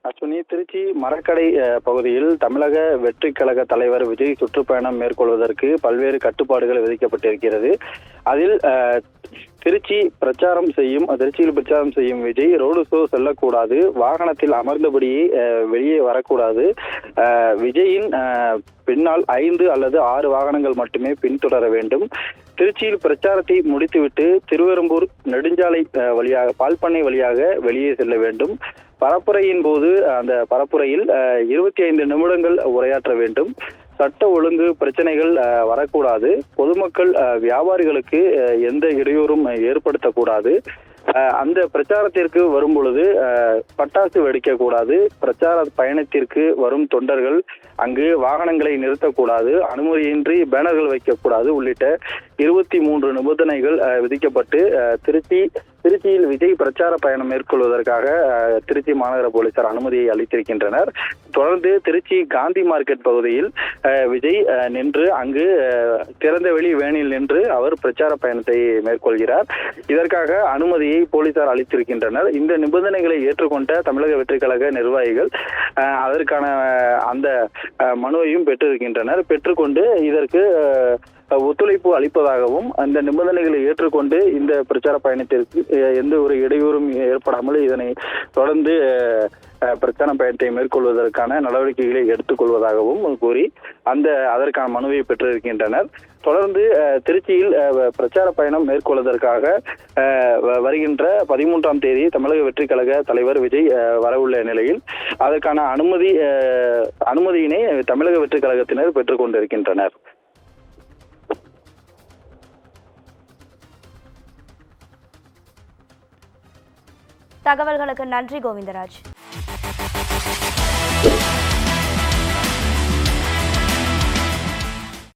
அஸ்வினி, திருச்சி மரக்கடை பகுதியில் தமிழக வெற்றி கழக தலைவர் விஜய் சுற்றுப்பயணம் மேற்கொள்வதற்கு பல்வேறு கட்டுப்பாடுகள் விதிக்கப்பட்டிருக்கிறது. அதில் திருச்சியில் பிரச்சாரம் செய்யும் விஜய் ரோடு ஷோ செல்லக்கூடாது, வாகனத்தில் அமர்ந்தபடியே வெளியே வரக்கூடாது. விஜயின் பின்னால் 5 அல்லது 6 வாகனங்கள் மட்டுமே பின்தொடர வேண்டும். திருச்சியில் பிரச்சாரத்தை முடித்துவிட்டு திருவெரும்பூர் நெடுஞ்சாலை வழியாக பால்பண்ணை வழியாக வெளியே செல்ல வேண்டும். பரப்புரையின் போது அந்த பரப்புரையில் 25 நிமிடங்கள் உரையாற்ற வேண்டும். சட்ட ஒழுங்கு பிரச்சனைகள் வரக்கூடாது. பொதுமக்கள் வியாபாரிகளுக்கு எந்த இடையூறும் ஏற்படுத்தக்கூடாது. அந்த பிரச்சாரத்திற்கு வரும் பொழுது பட்டாசு வெடிக்கக்கூடாது. பிரச்சார பயணத்திற்கு வரும் தொண்டர்கள் அங்கு வாகனங்களை நிறுத்தக்கூடாது. அனுமதியின்றி பேனர்கள் வைக்கக்கூடாது உள்ளிட்ட 23 நிபந்தனைகள் விதிக்கப்பட்டு திருச்சியில் விஜய் பிரச்சார பயணம் மேற்கொள்வதற்காக திருச்சி மாநகர போலீசார் அனுமதியை அளித்திருக்கின்றனர். தொடர்ந்து திருச்சி காந்தி மார்க்கெட் பகுதியில் விஜய் நின்று அங்கு திறந்த வெளி வேனில் நின்று அவர் பிரச்சார பயணத்தை மேற்கொள்கிறார். இதற்காக அனுமதியை போலீசார் அளித்திருக்கின்றனர். இந்த நிபந்தனைகளை ஏற்றுக்கொண்ட தமிழக வெற்றி கழக நிர்வாகிகள் அதற்கான அந்த மனுவையும் பெற்றிருக்கின்றனர். பெற்றுக்கொண்டு இதற்கு ஒத்துழைப்பு அளிப்பதாகவும் அந்த நிபந்தனைகளை ஏற்றுக்கொண்டு இந்த பிரச்சார பயணத்திற்கு எந்த ஒரு இடையூறும் ஏற்படாமல் இதனை தொடர்ந்து பிரச்சார பயணத்தை மேற்கொள்வதற்கான நடவடிக்கைகளை எடுத்துக்கொள்வதாகவும் கூறி அதற்கான மனுவை பெற்றிருக்கின்றனர். தொடர்ந்து திருச்சியில் பிரச்சார பயணம் மேற்கொள்வதற்காக வருகின்ற 13ஆம் தேதி தமிழக வெற்றி கழக தலைவர் விஜய் வரவுள்ள நிலையில் அதற்கான அனுமதியினை தமிழக வெற்றி கழகத்தினர் பெற்றுக் கொண்டிருக்கின்றனர். தகவல்களுக்கு நன்றி கோவிந்தராஜ்.